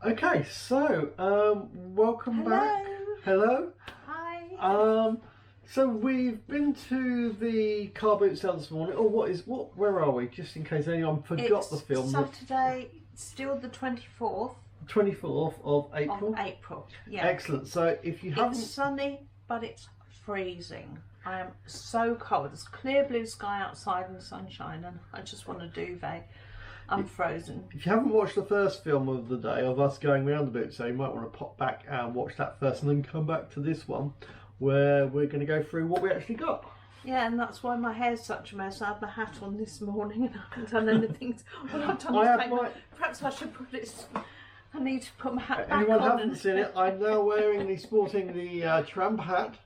Okay, so welcome back. Hello. Hello. Hi. So we've been to the car boot sale this morning. Oh, where are we? Just in case anyone forgot It's the film. Saturday, still the 24th 24th of April. of April. Yeah. Excellent. So if you haven't, It's sunny, but it's freezing. I am so cold. There's clear blue sky outside and sunshine, and I just want a duvet. I'm frozen. if you haven't watched the first film of the day of us going around the boot sale, you might want to pop back and watch that first, and then come back to this one, where we're going to go through what we actually got. Yeah, and that's why my hair's such a mess. I had my hat on this morning and I haven't done anything. All I've done is perhaps I should put it. I need to put my hat back Anyone on. haven't seen it? I'm now sporting the tramp hat.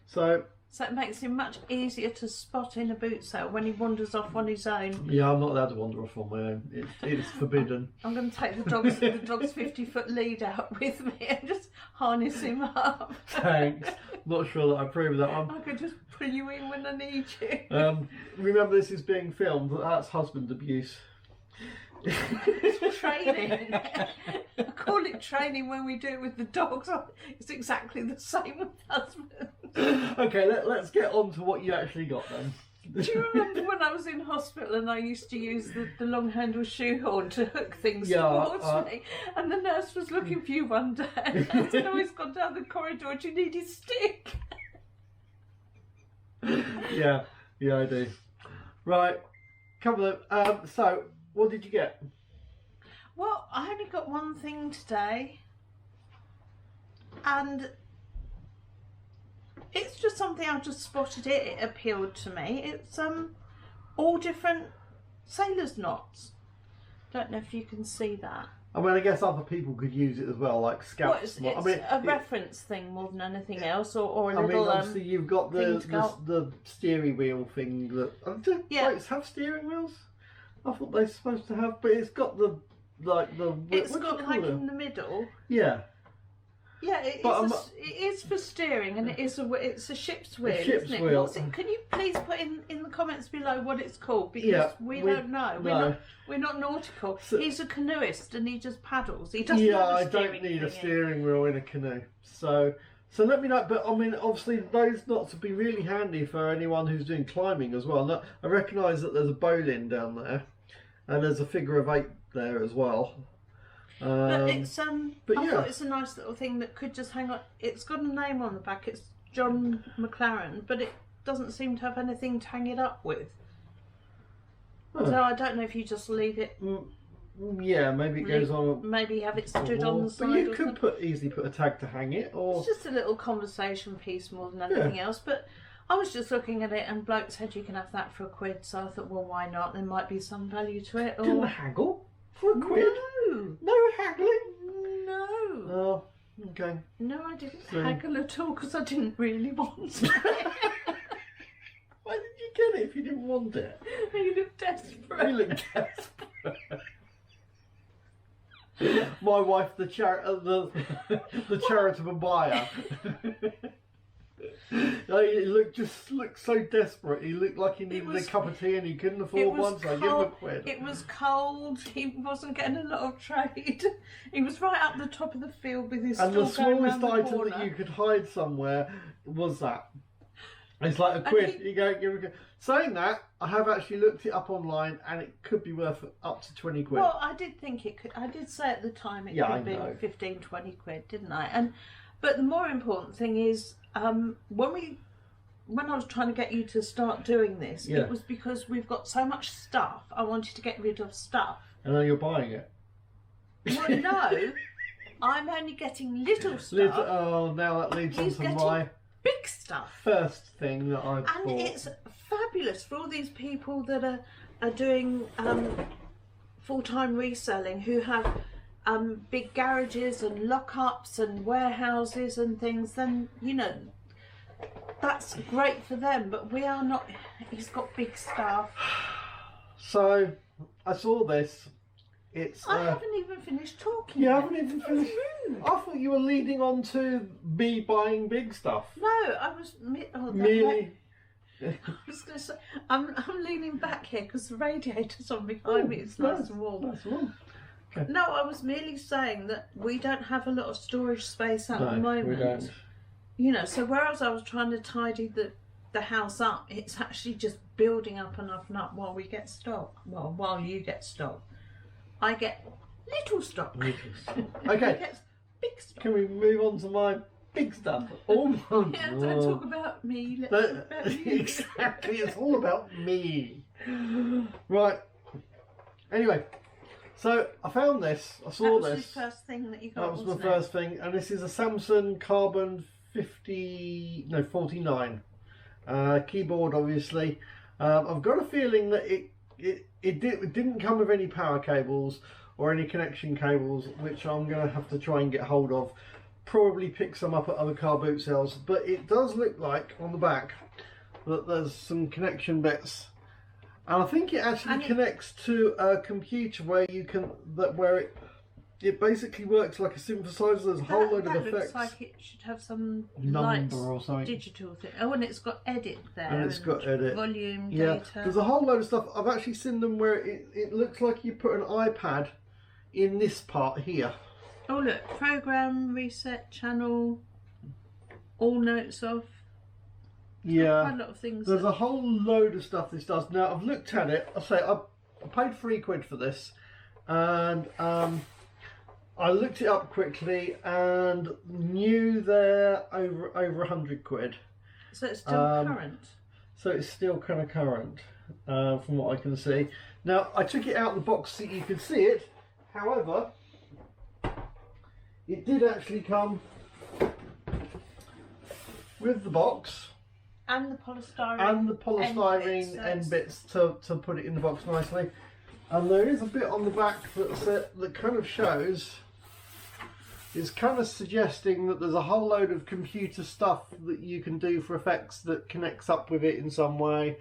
So it makes him much easier to spot in a boot sale when he wanders off on his own. Yeah, I'm not allowed to wander off on my own. It's forbidden. I'm going to take the dog's 50-foot lead out with me and just harness him up. Thanks. Not sure that I approve of that one. I could just pull you in when I need you. Remember, this is being filmed. That's husband abuse. It's training. I call it training when we do it with the dogs. It's exactly the same with husbands. Okay, let's get on to what you actually got then. Do you remember when I was in hospital and I used to use the long handle shoehorn to hook things towards me? And the nurse was looking for you one day and I said, "Oh, he's gone down the corridor. Do you need his stick?" Yeah, I do. Right, couple of so what did you get? Well, I only got one thing today, and it's just something I just spotted. It appealed to me. It's all different sailors' knots. Don't know if you can see that. I mean, I guess other people could use it as well, like scouts. It's a reference thing more than anything else, or a little. Obviously you've got the steering wheel thing that. Do boats have steering wheels? I thought they were supposed to have, but it's got the It's got like in the middle. Yeah. Yeah, it is for steering, and it's a ship's wheel. Ship's isn't it? wheel. Can you please put in the comments below what it's called, because we don't know. We're not nautical. So, he's a canoeist and he just paddles. He doesn't. Yeah, I don't need a steering wheel in a canoe. So let me know. But I mean, obviously, those knots would be really handy for anyone who's doing climbing as well. Now, I recognise that there's a bowline down there, and there's a figure of 8 there as well. But it's I thought it's a nice little thing that could just hang on. It's got a name on the back. It's John McLaren, but it doesn't seem to have anything to hang it up with. So I don't know if you just leave it. Yeah, maybe it goes on. Maybe have it stood on the side. But you could easily put a tag to hang it, or it's just a little conversation piece more than anything else. But I was just looking at it, and bloke said you can have that for £1, so I thought, well, why not? There might be some value to it. Didn't haggle for £1? No haggling. No. Oh, okay. No, I didn't haggle at all because I didn't really want it. Why did you get it if you didn't want it? You look desperate. You look desperate. My wife, the charitable buyer. He looked so desperate. He looked like he needed a cup of tea and he couldn't afford one, so I gave him £1. It was cold. He wasn't getting a lot of trade. He was right up the top of the field with his. And the smallest item that you could hide somewhere was that. It's like £1. You go give a. Saying that, I have actually looked it up online, and it could be worth up to £20. Well, I did think it could. I did say at the time it could have been 15, 20 quid, didn't I? But the more important thing is, when I was trying to get you to start doing this, it was because we've got so much stuff. I wanted to get rid of stuff. And now you're buying it. Well, no, I'm only getting little stuff. Now that leads on to my big stuff. First thing that I've bought. And it's fabulous for all these people that are doing full-time reselling, who have big garages and lockups and warehouses and things. Then that's great for them, but we are not. He's got big stuff. So I saw this. I haven't even finished talking. You haven't even finished. I thought you were leading on to me buying big stuff. No, I was merely. I was going to say, I'm leaning back here because the radiator's on behind me. It's nice and warm. Nice and warm. Okay. No, I was merely saying that we don't have a lot of storage space at the No, moment. we don't. You know, so whereas I was trying to tidy the house up, it's actually just building up and up and up while we get stock. Well, while you get stock. I get little stock. Okay. He gets big stock. Can we move on to my big stuff? Oh my Yeah, don't talk about me. Let's talk about you. Exactly, it's all about me. Right. Anyway, so I found this. I saw That was this. the first thing that you got. That was my wasn't first thing, and this is a Samsung Carbon 49 keyboard. Obviously, I've got a feeling that it didn't come with any power cables or any connection cables, which I'm going to have to try and get hold of. Probably pick some up at other car boot sales, but it does look like on the back that there's some connection bits, and I think it actually connects to a computer where you can it basically works like a synthesizer. There's a whole load of That effects. looks like it should have some Number lights, or something. digital thing. Oh, and it's got edit there. And it's got edit. Volume, Yeah, data. there's a whole load of stuff. I've actually seen them where it looks like you put an iPad in this part here. Oh look, program, reset, channel, all notes off. Yeah, Quite a lot of things. there's a whole load of stuff this does. Now I've looked at it. I say I paid £3 for this, and I looked it up quickly and knew they're over £100. So it's still current. So it's still kind of current, from what I can see. Now I took it out of the box so you could see it. However, it did actually come with the box And the polystyrene. and the polystyrene end bits to put it in the box nicely. And there is a bit on the back that kind of shows, it's kind of suggesting that there's a whole load of computer stuff that you can do for effects that connects up with it in some way.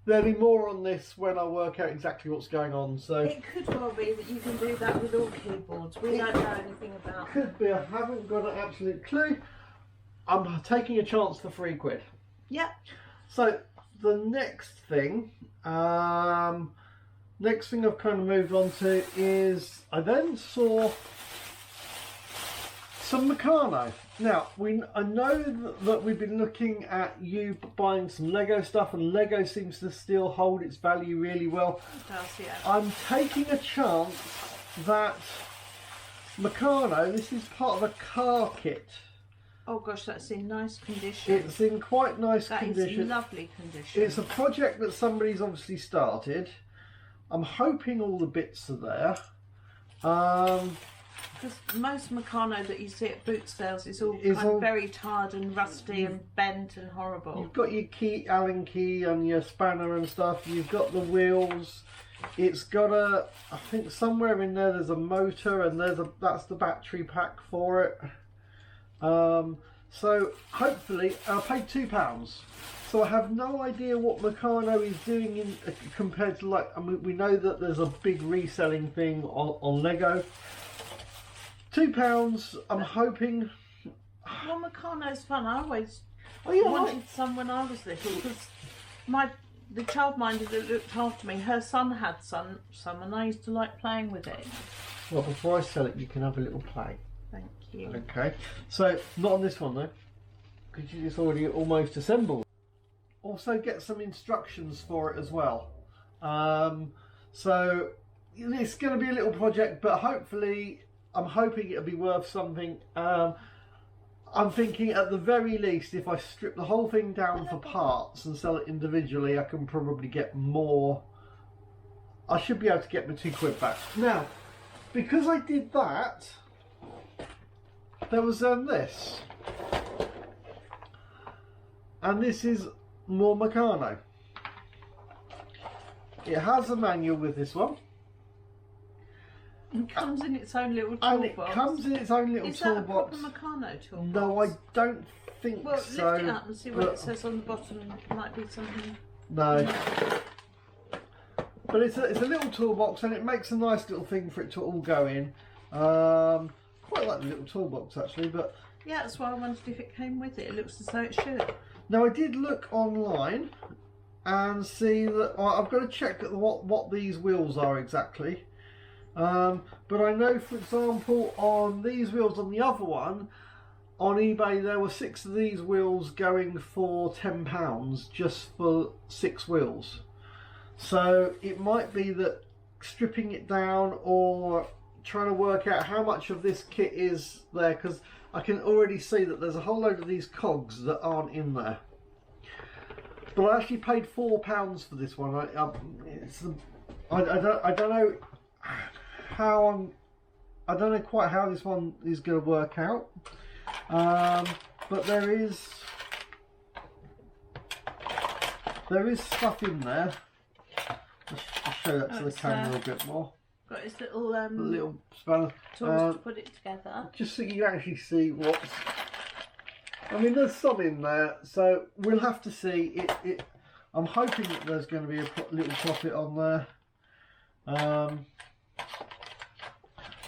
There'll be more on this when I work out exactly what's going on. So It could well be that you can do that with all keyboards. We don't know anything about that. could be. I haven't got an absolute clue. I'm taking a chance for £3. Yeah. So the next thing I've kind of moved on to is I then saw some Meccano. Now I know that we've been looking at you buying some Lego stuff, and Lego seems to still hold its value really well. It does, yeah. I'm taking a chance that Meccano, this is part of a car kit. Oh gosh, that's in nice condition. It's in quite nice That is condition. lovely condition. It's a project that somebody's obviously started. I'm hoping all the bits are there. Because most Meccano that you see at boot sales is all kind of very tired and rusty and bent and horrible. You've got your Allen key and your spanner and stuff. You've got the wheels. It's got I think somewhere in there there's a motor, and that's the battery pack for it. So hopefully I paid £2. So I have no idea what Meccano is doing compared to, like, I mean, we know that there's a big reselling thing on Lego. £2. I'm hoping. Well, Meccano's fun. I always Right. wanted some when I was little, because the childminder that looked after me, her son had some, and I used to like playing with it. Well, before I sell it, you can have a little play. Thank you. Okay. So not on this one though, because it's already almost assembled. Also get some instructions for it as well. So it's going to be a little project, but hopefully, I'm hoping it'll be worth something. I'm thinking at the very least, if I strip the whole thing down for parts and sell it individually, I can probably get more. I should be able to get my £2 back. Now, because I did that, there was this. And this is more Meccano. It has a manual with this one. It comes in its own little And it toolbox. comes in its own little Is that a toolbox. proper Meccano toolbox? No, I don't think Well, so. lift it up and see what but- it says on the bottom. It might be something. No. But it's a little toolbox, and it makes a nice little thing for it to all go in. Quite like the little toolbox actually, but Yeah, that's why I wondered if it came with it. It looks as though it should. now I did look online and see that I've got to check what these wheels are exactly. But I know, for example, on these wheels, on the other one, on eBay, there were 6 of these wheels going for £10 just for 6 wheels. So it might be that stripping it down or trying to work out how much of this kit is there, because I can already see that there's a whole load of these cogs that aren't in there. But I actually paid £4 for this one. I don't know how I don't know quite how this one is going to work out. But there is stuff in there. Let's show that to the camera a bit more. Got his little spanner. tools to put it together. Just so you actually see what's. I mean, there's some in there, so we'll have to see. I'm hoping that there's going to be a little profit on there.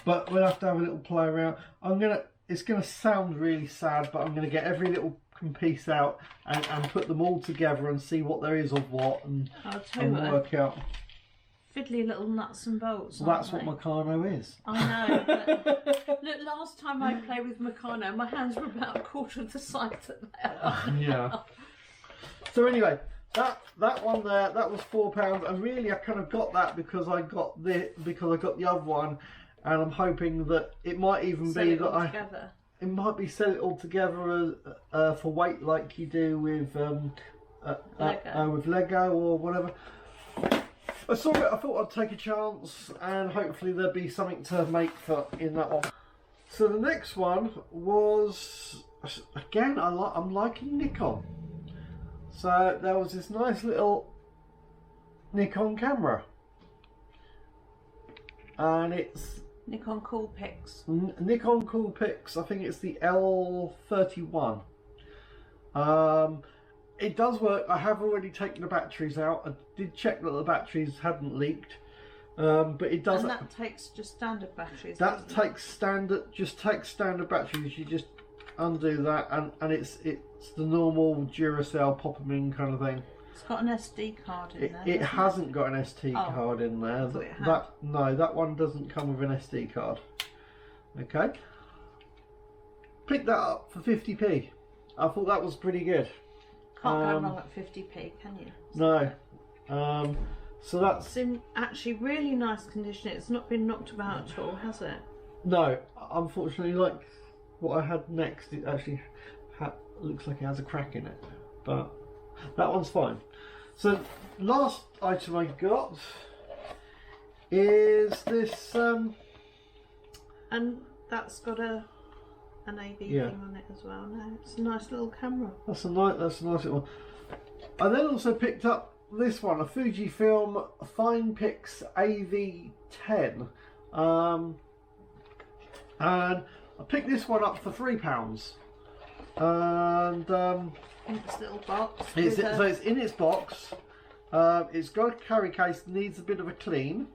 But we'll have to have a little play around. It's gonna sound really sad, but I'm gonna get every little piece out and put them all together and see what there is of what, and work out. Fiddly little nuts and bolts. Well, that's what Meccano is. I know. But look, last time I played with Meccano, my hands were about a quarter of the size that they are. Yeah. So anyway, that one there, that was £4, and really I kind of got that because I got the other one. And I'm hoping that it might even be that it might be sell it all together for weight, like you do with Lego or whatever. I saw it. I thought I'd take a chance, and hopefully there'd be something to make in that one. So the next one was, again, I'm liking Nikon. So there was this nice little Nikon camera, and it's Nikon Coolpix. Nikon Coolpix. I think it's the L31. It does work. I have already taken the batteries out. I did check that the batteries hadn't leaked, but it does. And that takes just standard batteries. That takes standard. Just takes standard batteries. You just undo that, and it's the normal Duracell pop 'em in kind of thing. It's got an SD card in there. It hasn't got an SD card in there. That one doesn't come with an SD card. Okay. Picked that up for 50p. I thought that was pretty good. Can't go wrong at 50p, can you? No. So that's. It's in actually really nice condition. It's not been knocked about at all, has it? No, unfortunately, like what I had next, it actually looks like it has a crack in it, but that one's fine. So last item I got is this and that's got an AV thing on it as well. No, it's a nice little camera. That's a nice little one. I then also picked up this one, a Fujifilm FinePix AV10, and I picked this one up for £3. And in its little box. So it's in its box. It's got a carry case, needs a bit of a clean.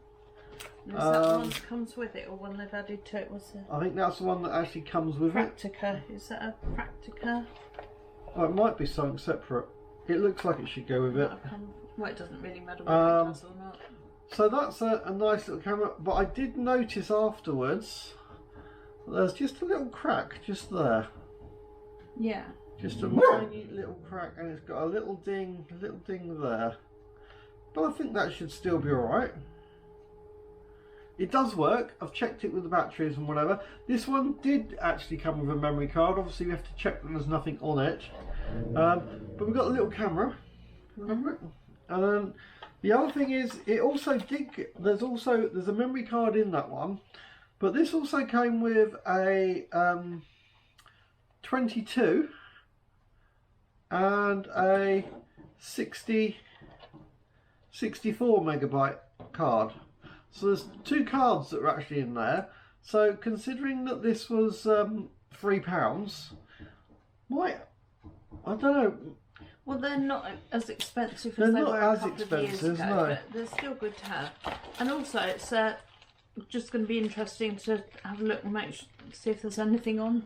Is that one that comes with it, or one they've added to it? I think that's the one that actually comes with Practica. Is that a Practica? Oh, it might be something separate. It looks like it should go with it. Well, it doesn't really matter whether it does or not. So that's a nice little camera, but I did notice afterwards there's just a little crack just there. Yeah. Just a tiny little crack, and it's got a little ding there. But I think that should still be alright. It does work. I've checked it with the batteries and whatever. This one did actually come with a memory card. Obviously we have to check that there's nothing on it. But we've got a little camera. And then the other thing is, it also did. There's a memory card in that one, but this also came with a 22 and a 64 megabyte card. So there's 2 cards that are actually in there. So considering that this was £3, I don't know. Well, they're not as expensive as they were a couple of years ago, no. but they're still good to have. And also, it's just going to be interesting to have a look and see if there's anything on.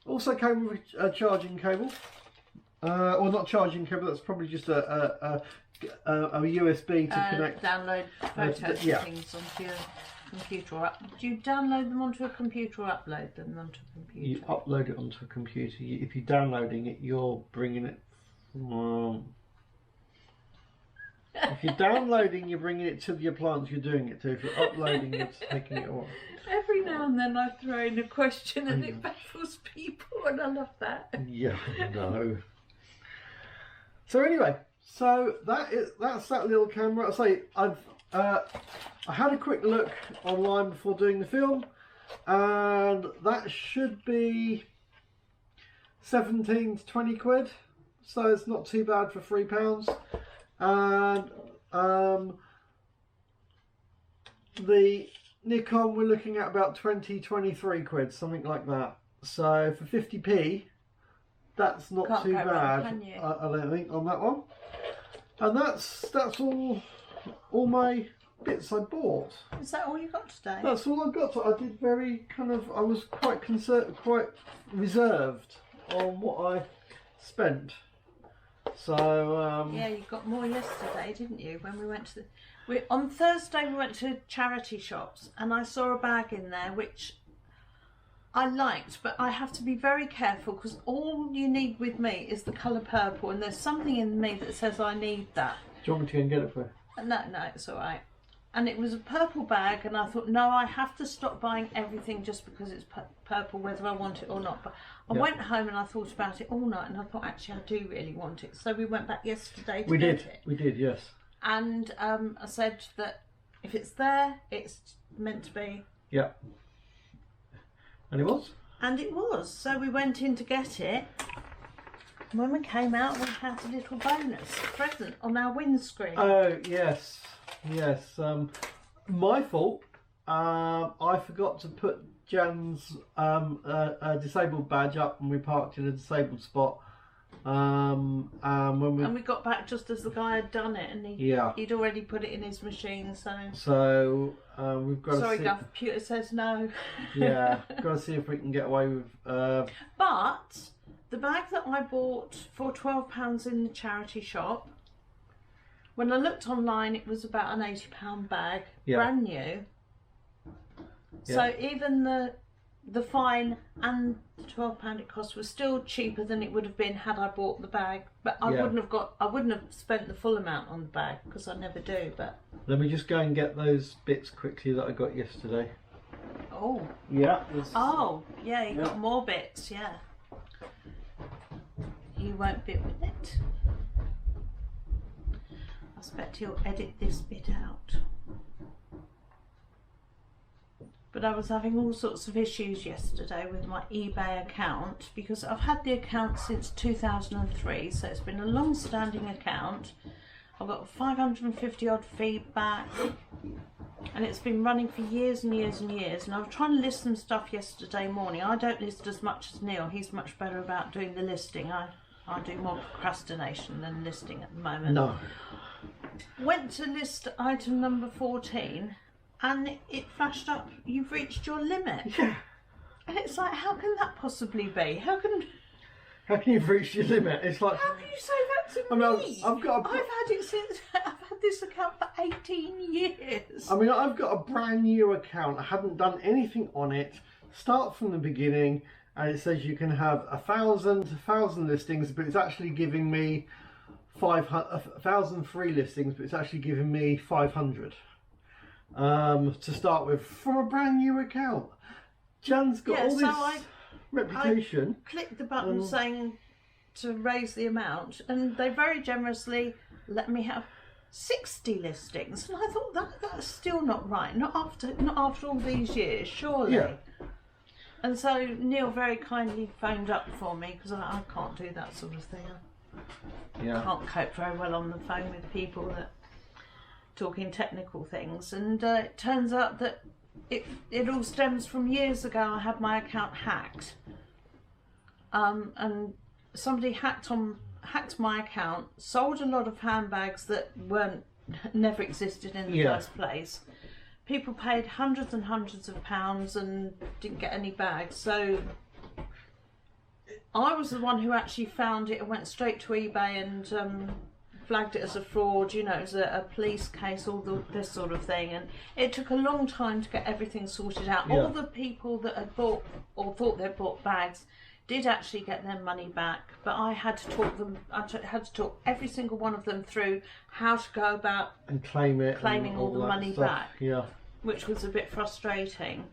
Also came with a charging cable. Well, not charging cable. That's probably just a USB to connect. Download photos and things onto your computer, or do you download them onto a computer or upload them onto a computer? You upload it onto a computer. If you're downloading it, you're bringing it from... If you're downloading, you're bringing it to the appliance you're doing it to. If you're uploading, it's taking it away. Every now and then I throw in a question and it baffles people, and I love that. Yeah, I know. So anyway, that's that little camera. I say I had a quick look online before doing the film, and that should be 17 to 20 quid. So it's not too bad for £3. And the Nikon we're looking at about 23 quid, something like that. So for 50p, that's not Can't too go wrong, bad. can you? I don't think on that one. And that's all my bits I bought. Is that all you got today? That's all I got. I did very I was quite quite reserved on what I spent. So yeah, you got more yesterday, didn't you? When we went to on Thursday we went to charity shops, and I saw a bag in there which I liked, but I have to be very careful because all you need with me is the colour purple, and there's something in me that says I need that. Do you want me to go and get it for you? No, it's all right. And it was a purple bag, and I thought, no, I have to stop buying everything just because it's purple, whether I want it or not. But I went home and I thought about it all night, and I thought, actually, I do really want it. So we went back yesterday to get it. We did, yes. And I said that if it's there, it's meant to be. Yeah. And it was? And it was. So we went in to get it. When we came out, we had a little bonus present on our windscreen. Oh, yes. Yes. My fault. I forgot to put Jan's disabled badge up when we parked in a disabled spot. And we got back just as the guy had done it, and he'd already put it in his machine. So we've got sorry, to see. Guff, computer says no. Yeah, got to see if we can get away with. But the bag that I bought for £12 in the charity shop, when I looked online, it was about an £80 bag, brand new. So even the fine and the £12 it cost was still cheaper than it would have been had I bought the bag. But I wouldn't have spent the full amount on the bag because I never do. But let me just go and get those bits quickly that I got yesterday. Oh. Yeah. Oh, yeah, you got more bits, yeah. You won't bit with it. I expect he'll edit this bit out. But I was having all sorts of issues yesterday with my eBay account because I've had the account since 2003, so it's been a long-standing account. I've got 550 odd feedback, and it's been running for years and years and years. And I was trying to list some stuff yesterday morning. I don't list as much as Neil. He's much better about doing the listing. I do more procrastination than listing at the moment. No. Went to list item number 14. And it flashed up, you've reached your limit. Yeah. And it's like, how can that possibly be? How can you've reached your limit? It's like, how can you say that to me? I've had this account for 18 years. I mean, I've got a brand new account. I haven't done anything on it. Start from the beginning, and it says you can have 1,000 listings, but it's actually giving me 1,000 free listings, but it's actually giving me 500. To start with, from a brand new account. Jan's got all this reputation. I clicked the button saying to raise the amount, and they very generously let me have 60 listings. And I thought that's still not right. Not after all these years, surely. Yeah. And so Neil very kindly phoned up for me because I can't do that sort of thing. I can't cope very well on the phone with people that talking technical things, and it turns out that it all stems from years ago. I had my account hacked, and somebody hacked my account, sold a lot of handbags that never existed in the first place. People paid hundreds and hundreds of pounds and didn't get any bags. So I was the one who actually found it and went straight to eBay and flagged it as a fraud, you know, it was a police case, this sort of thing, and it took a long time to get everything sorted out. Yeah. All the people that had bought or thought they'd bought bags did actually get their money back, but I had to talk them. had to talk every single one of them through how to go about and claiming all the that money stuff. back. Yeah. Which was a bit frustrating.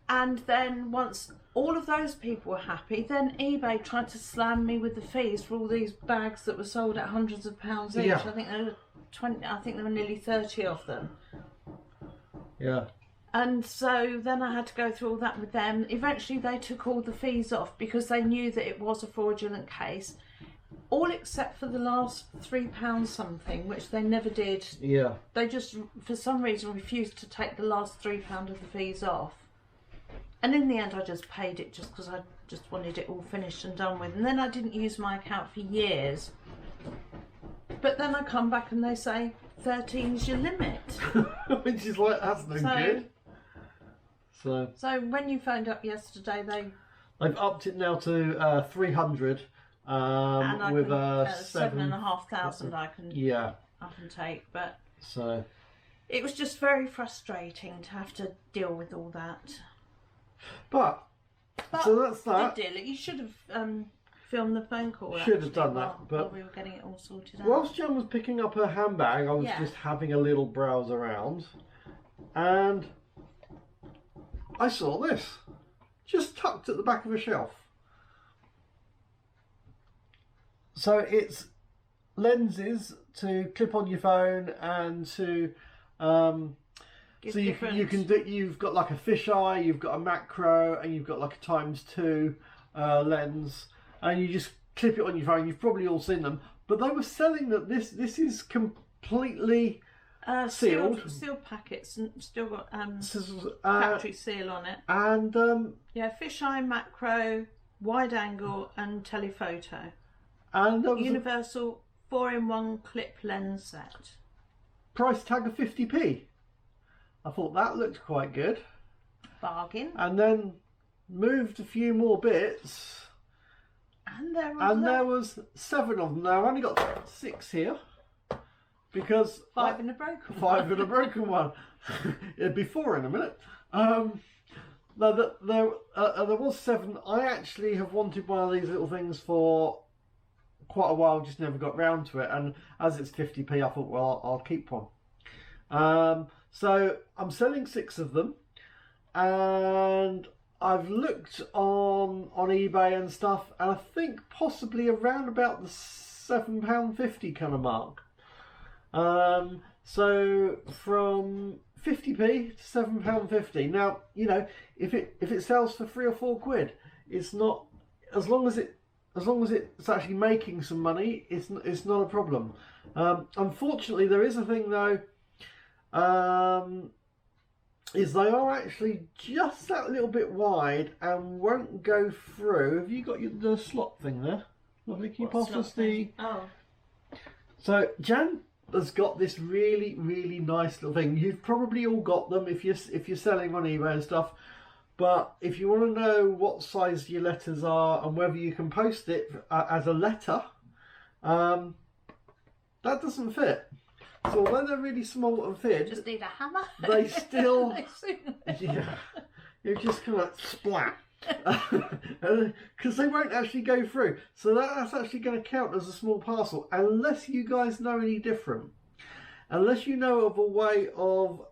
And then once all of those people were happy, then eBay tried to slam me with the fees for all these bags that were sold at hundreds of pounds each. Yeah. I think there were 20. I think there were nearly 30 of them. Yeah. And so then I had to go through all that with them. Eventually they took all the fees off because they knew that it was a fraudulent case. All except for the last £3 something, which they never did. Yeah. They just, for some reason, refused to take the last £3 of the fees off. And in the end, I just paid it just because I just wanted it all finished and done with. And then I didn't use my account for years. But then I come back and they say 13 is your limit. Which is like, that's no good. So when you phoned up yesterday, they've upped it now to 300. and with I a can, 7,500 I can take, but so it was just very frustrating to have to deal with all that. But so that's that. Did deal it. You should have filmed the phone call. Should have done that, but while we were getting it all sorted out. Whilst Jan was picking up her handbag, I was just having a little browse around, and I saw this just tucked at the back of a shelf. So it's lenses to clip on your phone and to so you can do, you've got like a fisheye, you've got a macro, and you've got like a ×2 lens, and you just clip it on your phone. You've probably all seen them, but they were selling that this is completely sealed packets and still got factory seal on it, and fisheye, macro, wide angle, and telephoto. And there was universal 4-in-1 clip lens set. Price tag of 50p. I thought that looked quite good. Bargain. And then moved a few more bits. And there was 7 of them. Now I've only got 6 here. Because 5 in a broken one. 5 in a broken one. It'd be 4 in a minute. There was 7. I actually have wanted one of these little things for quite a while, just never got round to it, and as it's 50p I thought, well, I'll keep one. So I'm selling 6 of them, and I've looked on eBay and stuff, and I think possibly around about the £7.50 kind of mark. So from 50p to £7.50. Now, you know, if it sells for 3 or 4 quid, it's not, as long as it's actually making some money, it's not a problem. Unfortunately, there is a thing though, is they are actually just that little bit wide and won't go through. Have you got the slot thing there? Lovely, can you pass us the... Oh. So Jan has got this really, really nice little thing. You've probably all got them if you're selling on eBay and stuff. But if you want to know what size your letters are and whether you can post it as a letter, that doesn't fit. So although they're really small and thin, just need a hammer. They still, you just kind of splat, because they won't actually go through. So that's actually going to count as a small parcel, unless you guys know any different. Unless you know of a way of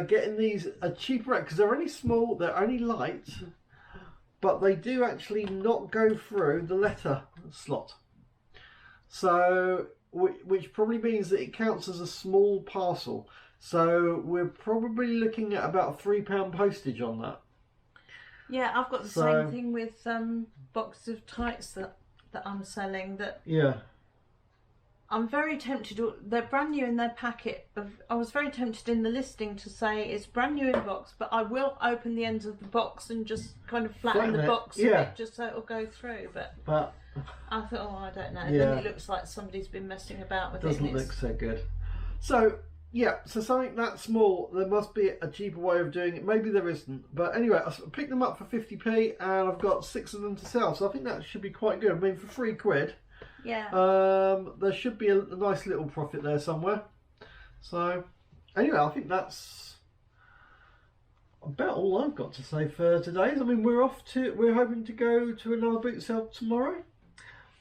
getting these a cheaper rate, because they're only small, they're only light, but they do actually not go through the letter slot. So, which probably means that it counts as a small parcel. So we're probably looking at about £3 postage on that. Yeah, I've got the same thing with boxes of tights that I'm selling. That I'm very tempted. They're brand new in their packet. I was very tempted in the listing to say it's brand new in box, but I will open the ends of the box and just kind of flatten the box a bit, just so it'll go through. But I thought, oh, I don't know. Then it looks like somebody's been messing about with it. Doesn't look so good. So yeah, so something that small, there must be a cheaper way of doing it. Maybe there isn't. But anyway, I picked them up for 50p, and I've got 6 of them to sell. So I think that should be quite good. I mean, for 3 quid. Yeah. There should be a nice little profit there somewhere. So, anyway, I think that's about all I've got to say for today. I mean, we're hoping to go to another boot sale tomorrow.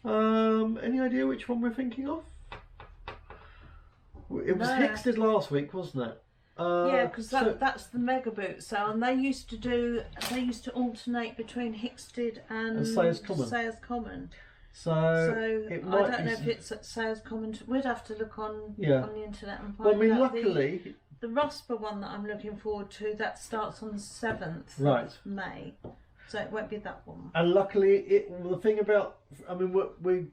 Any idea which one we're thinking of? It was Hicksted last week, wasn't it? Yeah, because that's the mega boot sale, and they used to alternate between Hicksted and Sayers Common. So I don't know if it's at Sayers Common. We'd have to look on the internet and find out. Well, I mean, luckily, the Rosper one that I'm looking forward to, that starts on the 7th of May, so it won't be that one. And luckily, the thing about, I mean, we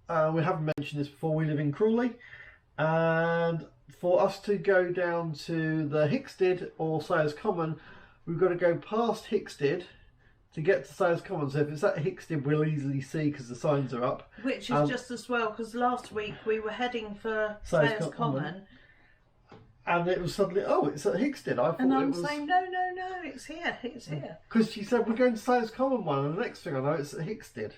haven't mentioned this before. We live in Crawley, and for us to go down to the Hicksted or Sayers Common, we've got to go past Hicksted to get to Sayers Common. So if it's at Hicksted, we'll easily see because the signs are up. Which is just as well, because last week we were heading for Sayers Common. And it was suddenly, it's at Hicksted. I thought saying, no, it's here. Because she said, we're going to Sayers Common one, and the next thing I know, it's at Hicksted.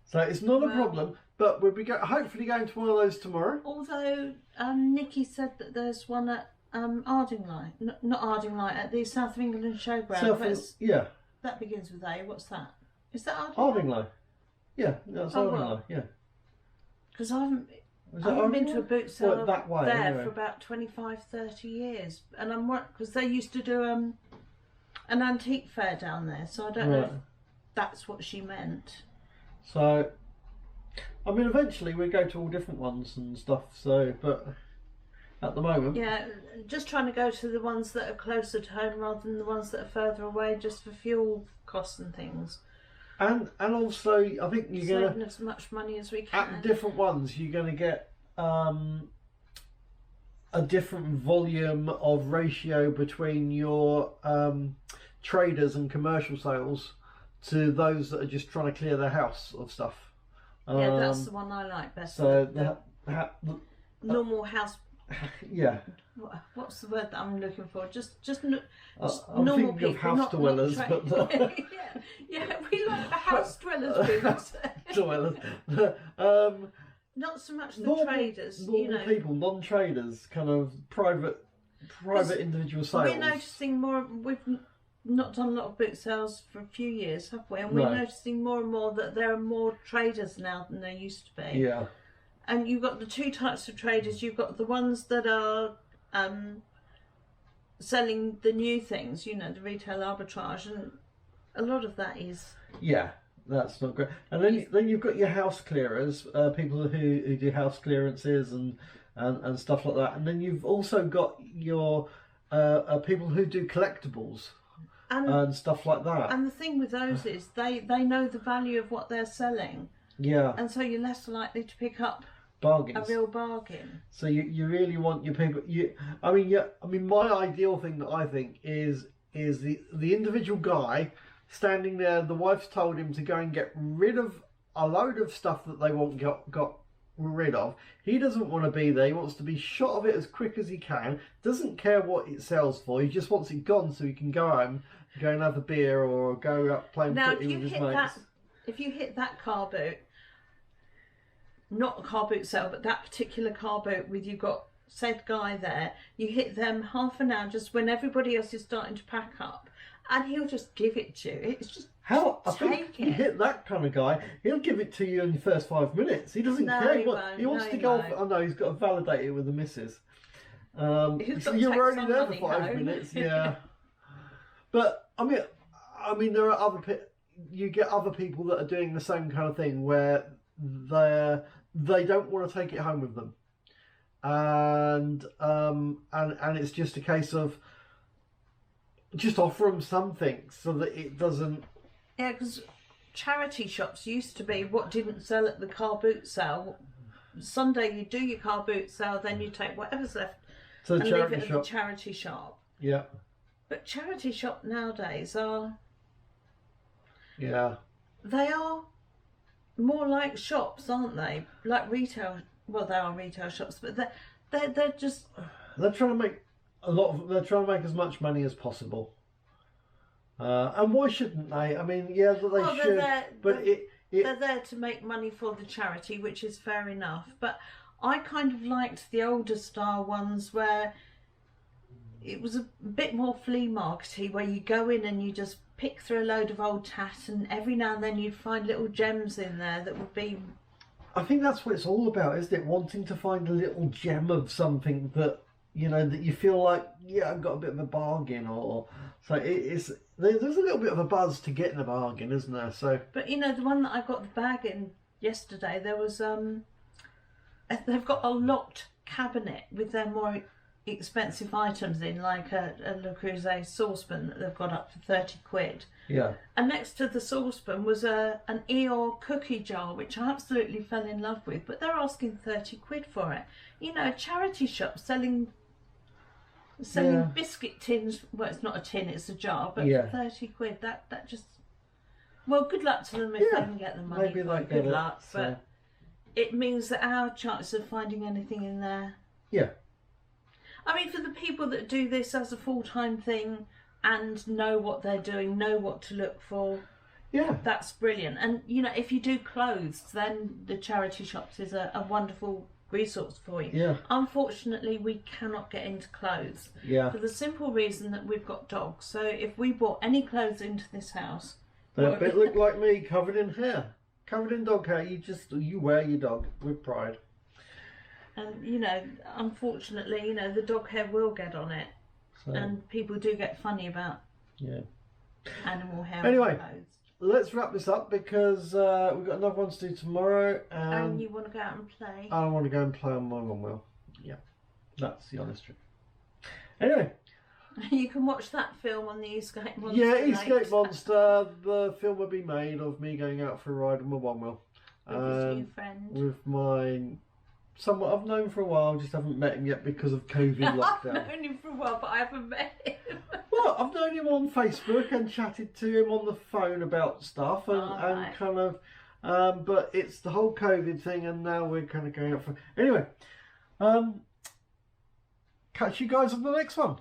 So it's not a problem, but we'll be hopefully going to one of those tomorrow. Although Nikki said that there's one at Ardingly, not Ardingly, at the South of England Showground. That begins with A. What's that? Is that Ardingly? Ardingly. Yeah, that's Ardingly. Yeah. Because I haven't been to a boot sale for about 25, 30 years, and I'm because they used to do an antique fair down there, so I don't know if that's what she meant. So, I mean, eventually we go to all different ones and stuff. So, but at the moment, just trying to go to the ones that are closer to home rather than the ones that are further away, just for fuel costs and things. And also, I think you're going to saving as much money as we can. At different ones, you're going to get a different volume of ratio between your traders and commercial sales to those that are just trying to clear their house of stuff. That's the one I like best. So the normal house. Yeah. What's the word that I'm looking for? Just I'm normal thinking people, of house dwellers, but we like the house dwellers. Dwellers. Not so much the traders. Normal people, non-traders, kind of private individual sales. We're noticing more. We've not done a lot of boot sales for a few years, have we? And we're noticing more and more that there are more traders now than there used to be. Yeah. And you've got the two types of traders. You've got the ones that are selling the new things, the retail arbitrage, and a lot of that is... Yeah, that's not great. And then you've got your house clearers, people who do house clearances and stuff like that. And then you've also got your people who do collectibles and stuff like that. And the thing with those is they know the value of what they're selling. Yeah. And so you're less likely to pick up bargains. A real bargain. So you really want your people. I mean, my ideal thing that I think is the individual guy standing there. The wife's told him to go and get rid of a load of stuff that they want got rid of. He doesn't want to be there. He wants to be shot of it as quick as he can. Doesn't care what it sells for. He just wants it gone so he can go home, go and have a beer, or go up playing footy with his mates. If you hit that car boot, not a car boot sale, but that particular car boot with you've got said guy there, you hit them half an hour just when everybody else is starting to pack up, and he'll just give it to you. It's just you hit that kind of guy, he'll give it to you in the first 5 minutes. He doesn't care. He wants to go off. I know he's got to validate it with the missus. So you're only there for 5 minutes, yeah. But I mean, there are you get other people that are doing the same kind of thing where they don't want to take it home with them, and it's just a case of just offer them something so that it doesn't. Yeah, because charity shops used to be what didn't sell at the car boot sale. Sunday you do your car boot sale, then you take whatever's left and leave it at the charity shop. Yeah. But charity shop nowadays are. Yeah. They are more like shops, aren't they? Like retail. Well, they are retail shops, but they're just. They're trying to make They're trying to make as much money as possible. And why shouldn't they? I mean, yeah, they should. But they're there to make money for the charity, which is fair enough. But I kind of liked the older style ones where it was a bit more flea markety, where you go in and you just pick through a load of old tat, and every now and then you'd find little gems in there that would be... I think that's what it's all about, isn't it? Wanting to find a little gem of something that, you know, that you feel like, yeah, I've got a bit of a bargain, or so there's a little bit of a buzz to getting a bargain, isn't there? So, but you know, the one that I got the bag in yesterday, there was they've got a locked cabinet with their more expensive items in, like a Le Creuset saucepan that they've got up for 30 quid. yeah. And next to the saucepan was an Eeyore cookie jar, which I absolutely fell in love with, but they're asking 30 quid for it. You know, a charity shop selling biscuit tins. Well, it's not a tin, it's a jar, but for 30 quid, that just... Well, good luck to them if they can get the money. Maybe for it. Good luck, but it means that our chances of finding anything in there... Yeah. I mean, for the people that do this as a full-time thing and know what they're doing, know what to look for, that's brilliant. And, you know, if you do clothes, then the charity shops is a wonderful resource for you. Yeah. Unfortunately, we cannot get into clothes for the simple reason that we've got dogs. So if we brought any clothes into this house... They'll look like me, covered in hair. Covered in dog hair. You wear your dog with pride. And, you know, unfortunately, you know, the dog hair will get on it. So, and people do get funny about animal hair. Anyway, on clothes. Let's wrap this up because we've got another one to do tomorrow. And you want to go out and play? I want to go and play on my one wheel. Yeah, that's the honest truth. Anyway. You can watch that film on the Escape Monster. Yeah, Escape Monster. The film will be made of me going out for a ride on my one wheel. With his new friend. With my... someone I've known for a while, just haven't met him yet because of COVID lockdown. I've known him for a while, but I haven't met him. Well, I've known him on Facebook and chatted to him on the phone about stuff and kind of, but it's the whole COVID thing, and now we're kind of going out for... Anyway, catch you guys on the next one.